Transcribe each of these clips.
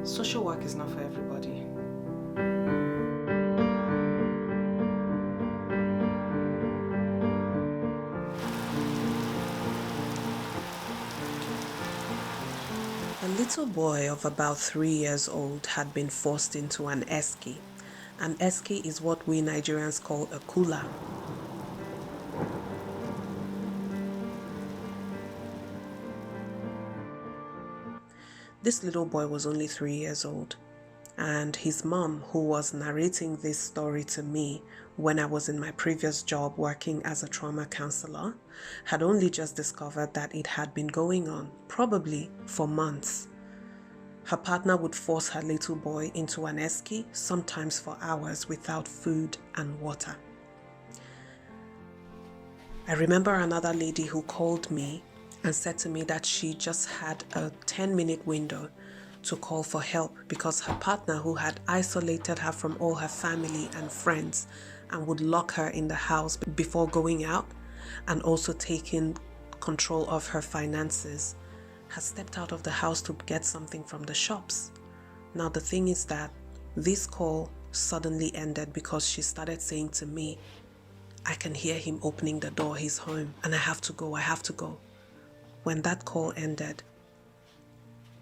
Social work is not for everybody. A little boy of about 3 years old had been forced into an esky. An esky is what we Nigerians call a kula. This little boy was only 3 years old, and his mom, who was narrating this story to me when I was in my previous job working as a trauma counselor, had only just discovered that it had been going on, probably for months. Her partner would force her little boy into an esky, sometimes for hours, without food and water. I remember another lady who called me and said to me that she just had a 10-minute window to call for help because her partner, who had isolated her from all her family and friends and would lock her in the house before going out and also taking control of her finances, has stepped out of the house to get something from the shops. Now the thing is that this call suddenly ended because she started saying to me, I can hear him opening the door, he's home, and I have to go. When that call ended,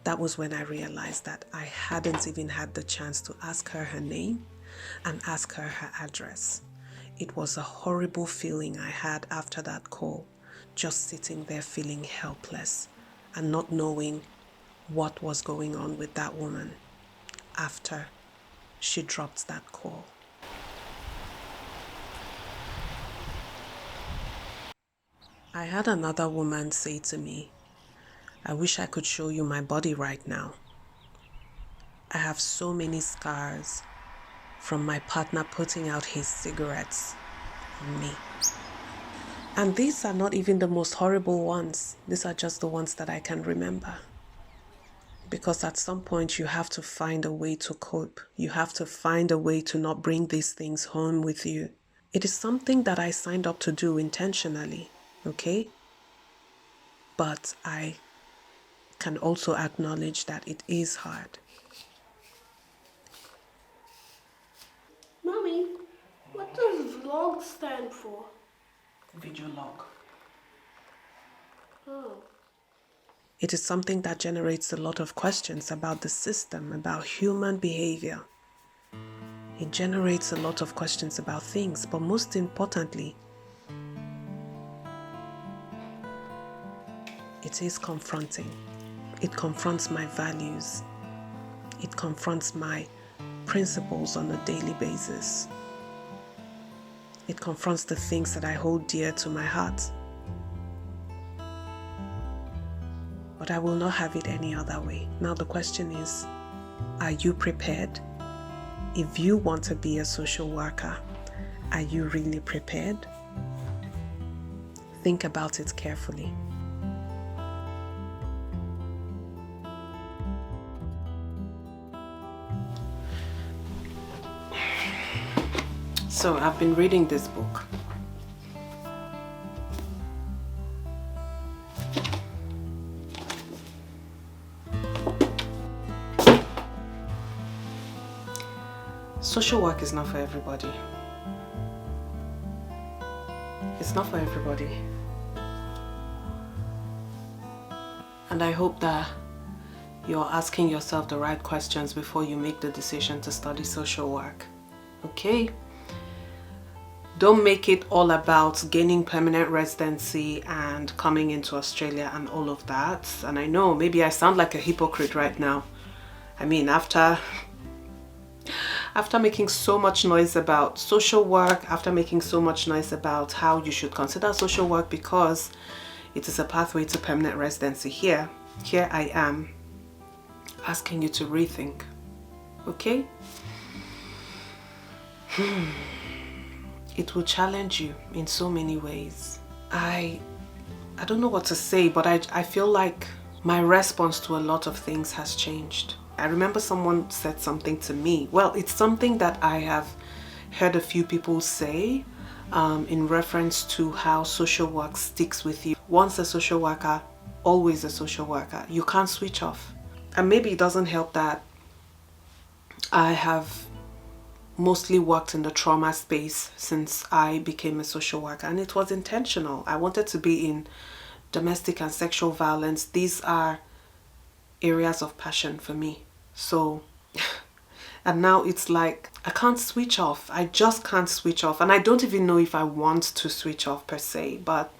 that was when I realized that I hadn't even had the chance to ask her her name and ask her her address. It was a horrible feeling I had after that call, just sitting there feeling helpless and not knowing what was going on with that woman after she dropped that call. I had another woman say to me, I wish I could show you my body right now. I have so many scars from my partner putting out his cigarettes on me. And these are not even the most horrible ones. These are just the ones that I can remember. Because at some point you have to find a way to cope. You have to find a way to not bring these things home with you. It is something that I signed up to do intentionally, okay? But I can also acknowledge that it is hard. Mommy, what does vlog stand for? Video log. Oh. It is something that generates a lot of questions about the system, about human behavior. It generates a lot of questions about things, but most importantly, it is confronting. It confronts my values. It confronts my principles on a daily basis. It confronts the things that I hold dear to my heart. But I will not have it any other way. Now the question is, are you prepared? If you want to be a social worker, are you really prepared? Think about it carefully. So I've been reading this book. Social work is not for everybody. It's not for everybody. And I hope that you're asking yourself the right questions before you make the decision to study social work. Okay? Don't make it all about gaining permanent residency and coming into Australia and all of that. And I know maybe I sound like a hypocrite right now. I mean, after making so much noise about social work, after making so much noise about how you should consider social work because it is a pathway to permanent residency, here I am asking you to rethink. Okay? It will challenge you in so many ways. I don't know what to say, but I feel like my response to a lot of things has changed. I remember someone said something to me. Well, it's something that I have heard a few people say in reference to how social work sticks with you. Once a social worker, always a social worker. You can't switch off. And maybe it doesn't help that I have mostly worked in the trauma space since I became a social worker, and it was intentional. I wanted to be in domestic and sexual violence. These are areas of passion for me. So, and now it's like I can't switch off. I just can't switch off. And I don't even know if I want to switch off per se. But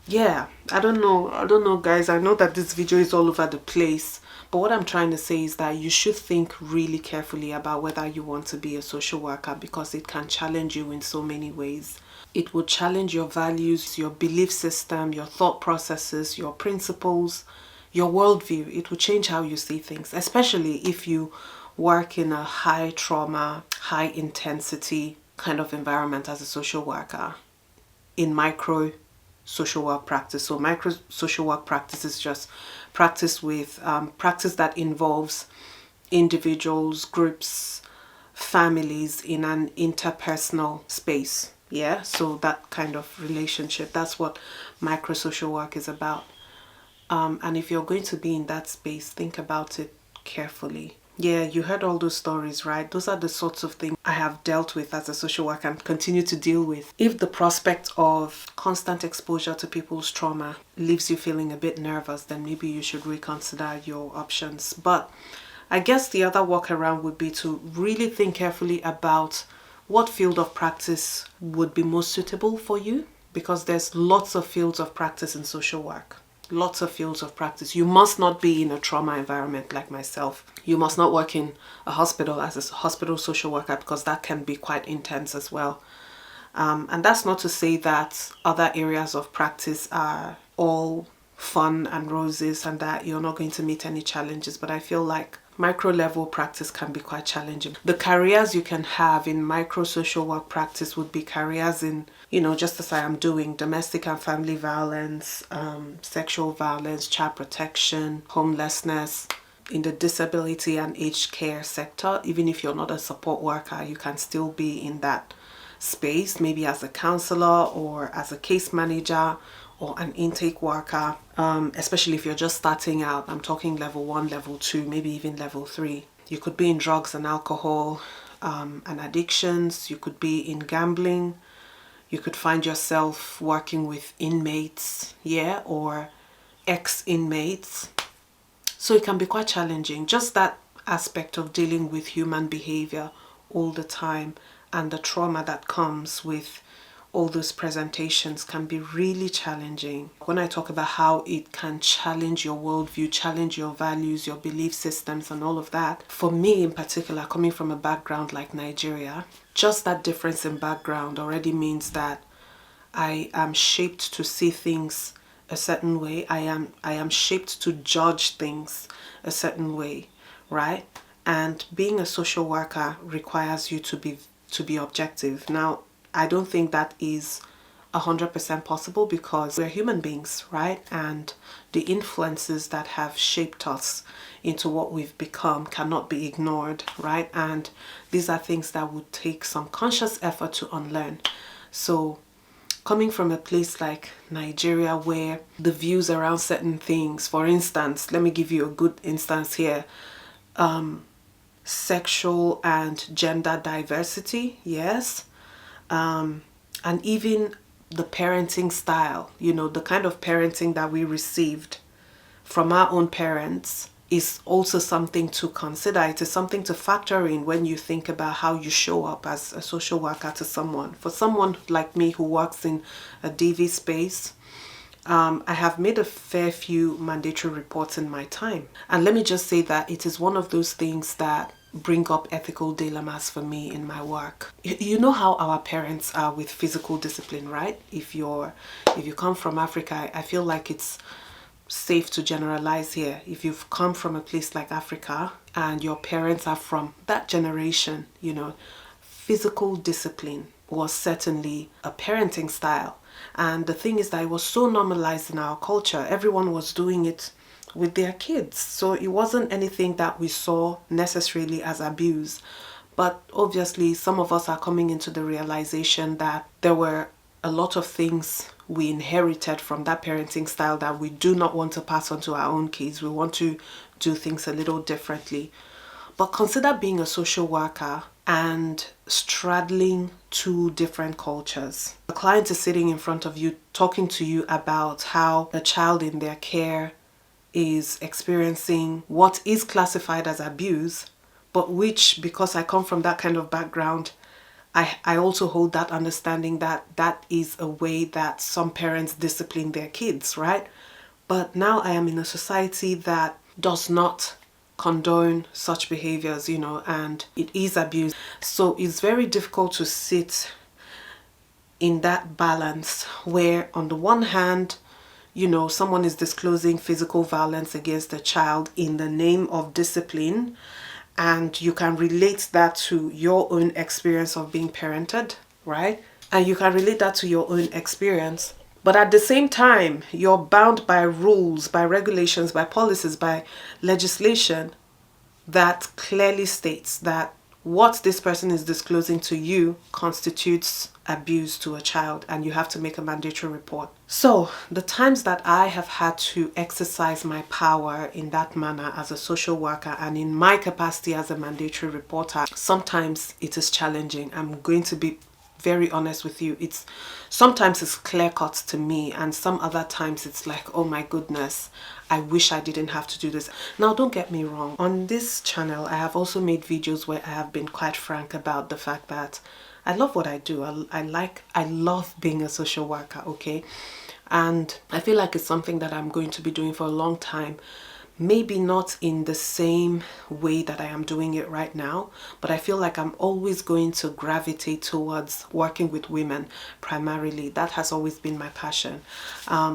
yeah, I don't know, guys. I know that this video is all over the place. But what I'm trying to say is that you should think really carefully about whether you want to be a social worker, because it can challenge you in so many ways. It will challenge your values, your belief system, your thought processes, your principles, your worldview. It will change how you see things, especially if you work in a high trauma, high intensity kind of environment as a social worker in micro social work practice. So micro social work practice is just practice with practice that involves individuals, groups, families in an interpersonal space. Yeah, so that kind of relationship, that's what micro social work is about. And if you're going to be in that space, think about it carefully. Yeah, you heard all those stories, right? Those are the sorts of things I have dealt with as a social worker and continue to deal with. If the prospect of constant exposure to people's trauma leaves you feeling a bit nervous, then maybe you should reconsider your options. But I guess the other workaround would be to really think carefully about what field of practice would be most suitable for you, because there's lots of fields of practice in social work. Lots of fields of practice. You must not be in a trauma environment like myself. You must not work in a hospital as a hospital social worker, because that can be quite intense as well. And that's not to say that other areas of practice are all fun and roses and that you're not going to meet any challenges, but I feel like micro level practice can be quite challenging. The careers you can have in micro social work practice would be careers in, you know, just as I am doing, domestic and family violence, sexual violence, child protection, homelessness. In the disability and aged care sector, even if you're not a support worker, you can still be in that space, maybe as a counselor or as a case manager or an intake worker, especially if you're just starting out. I'm talking level 1, level 2, maybe even level 3. You could be in drugs and alcohol and addictions. You could be in gambling. You could find yourself working with inmates, yeah, or ex-inmates. So it can be quite challenging. Just that aspect of dealing with human behavior all the time and the trauma that comes with all those presentations can be really challenging. When I talk about how it can challenge your worldview, challenge your values, your belief systems and all of that, for me in particular, coming from a background like Nigeria, just that difference in background already means that I am shaped to see things a certain way. I am shaped to judge things a certain way, right? And being a social worker requires you to be objective. Now, I don't think that is 100% possible, because we're human beings, right? And the influences that have shaped us into what we've become cannot be ignored, right? And these are things that would take some conscious effort to unlearn. So coming from a place like Nigeria, where the views around certain things, for instance, let me give you a good instance here, sexual and gender diversity, yes, and even the parenting style, you know, the kind of parenting that we received from our own parents is also something to consider. It is something to factor in when you think about how you show up as a social worker to someone. For someone like me who works in a DV space, I have made a fair few mandatory reports in my time. And let me just say that it is one of those things that bring up ethical dilemmas for me in my work. You know how our parents are with physical discipline, right? If you come from Africa, I feel like it's safe to generalize here. If you've come from a place like Africa and your parents are from that generation, you know, physical discipline was certainly a parenting style. And the thing is that it was so normalized in our culture. Everyone was doing it with their kids. So it wasn't anything that we saw necessarily as abuse. But obviously, some of us are coming into the realization that there were a lot of things we inherited from that parenting style that we do not want to pass on to our own kids. We want to do things a little differently. But consider being a social worker and straddling two different cultures. The client is sitting in front of you talking to you about how a child in their care is experiencing what is classified as abuse, but which, because I come from that kind of background, I also hold that understanding that that is a way that some parents discipline their kids, right? But now I am in a society that does not condone such behaviors, you know, and it is abuse. So it's very difficult to sit in that balance where on the one hand, you know, someone is disclosing physical violence against a child in the name of discipline, and you can relate that to your own experience of being parented, right? And you can relate that to your own experience. But at the same time, you're bound by rules, by regulations, by policies, by legislation that clearly states that what this person is disclosing to you constitutes abuse to a child, and you have to make a mandatory report. So the times that I have had to exercise my power in that manner as a social worker and in my capacity as a mandatory reporter, sometimes it is challenging. I'm going to be very honest with you. Sometimes it's clear cut to me, and some other times it's like, oh my goodness, I wish I didn't have to do this. Now, don't get me wrong. On this channel, I have also made videos where I have been quite frank about the fact that I love what I do. I love being a social worker, okay? And I feel like it's something that I'm going to be doing for a long time. Maybe not in the same way that I am doing it right now, but I feel like I'm always going to gravitate towards working with women primarily. That has always been my passion.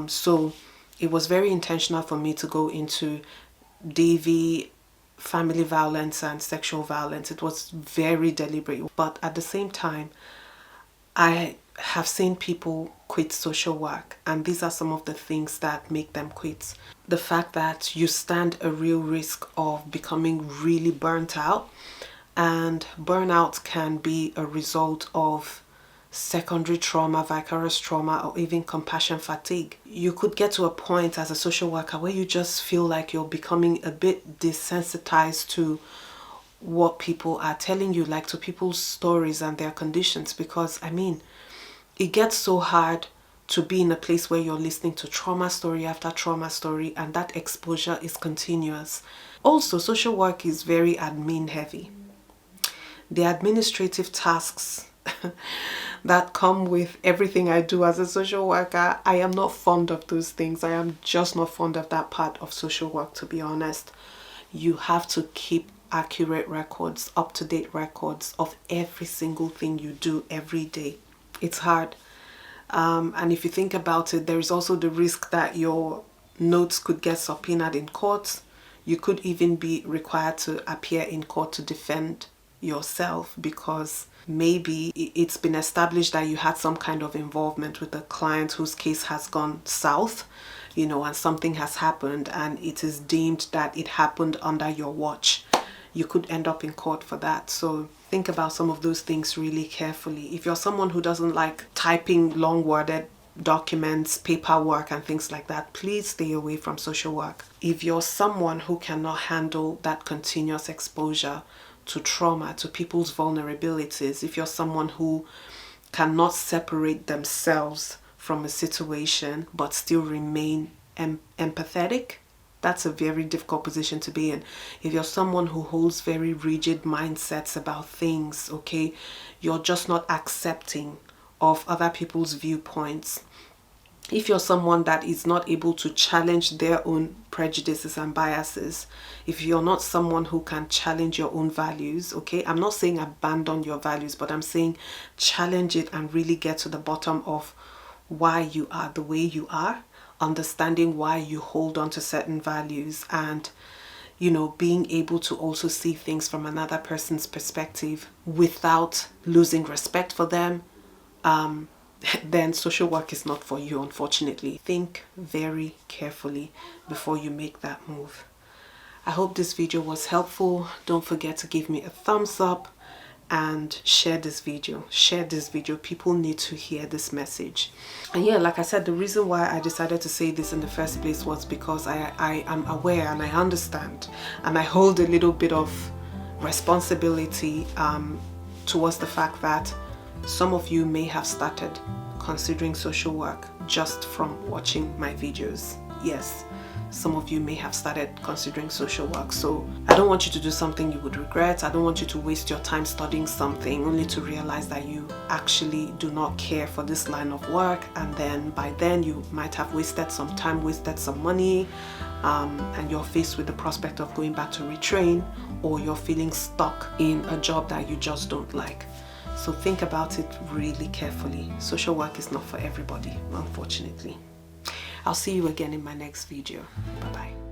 So it was very intentional for me to go into DV, family violence and sexual violence. It was very deliberate, but at the same time, I have seen people quit social work, and these are some of the things that make them quit. The fact that you stand a real risk of becoming really burnt out, and burnout can be a result of secondary trauma, vicarious trauma, or even compassion fatigue. You could get to a point as a social worker where you just feel like you're becoming a bit desensitized to what people are telling you, like to people's stories and their conditions, because I mean, it gets so hard to be in a place where you're listening to trauma story after trauma story, and that exposure is continuous. Also, social work is very admin heavy. The administrative tasks that come with everything I do as a social worker, I am not fond of those things. I am just not fond of that part of social work, to be honest. You have to keep accurate records, up-to-date records of every single thing you do every day. It's hard. And if you think about it, there is also the risk that your notes could get subpoenaed in court. You could even be required to appear in court to defend yourself because maybe it's been established that you had some kind of involvement with a client whose case has gone south, you know, and something has happened and it is deemed that it happened under your watch. You could end up in court for that. So think about some of those things really carefully. If you're someone who doesn't like typing long-worded documents, paperwork and things like that, please stay away from social work. If you're someone who cannot handle that continuous exposure to trauma, to people's vulnerabilities, if you're someone who cannot separate themselves from a situation but still remain empathetic, that's a very difficult position to be in. If you're someone who holds very rigid mindsets about things, okay, you're just not accepting of other people's viewpoints. If you're someone that is not able to challenge their own prejudices and biases, if you're not someone who can challenge your own values, okay, I'm not saying abandon your values, but I'm saying challenge it and really get to the bottom of why you are the way you are, understanding why you hold on to certain values, and you know, being able to also see things from another person's perspective without losing respect for them, then social work is not for you, unfortunately. Think very carefully before you make that move. I hope this video was helpful. Don't forget to give me a thumbs up and share this video. People need to hear this message. And yeah, like I said, the reason why I decided to say this in the first place was because I am aware and I understand and I hold a little bit of responsibility towards the fact that some of you may have started considering social work just from watching my videos. Yes, some of you may have started considering social work. So I don't want you to do something you would regret. I don't want you to waste your time studying something only to realize that you actually do not care for this line of work, and then by then you might have wasted some time, wasted some money, and you're faced with the prospect of going back to retrain, or you're feeling stuck in a job that you just don't like. So think about it really carefully. Social work is not for everybody, unfortunately. I'll see you again in my next video. Bye-bye.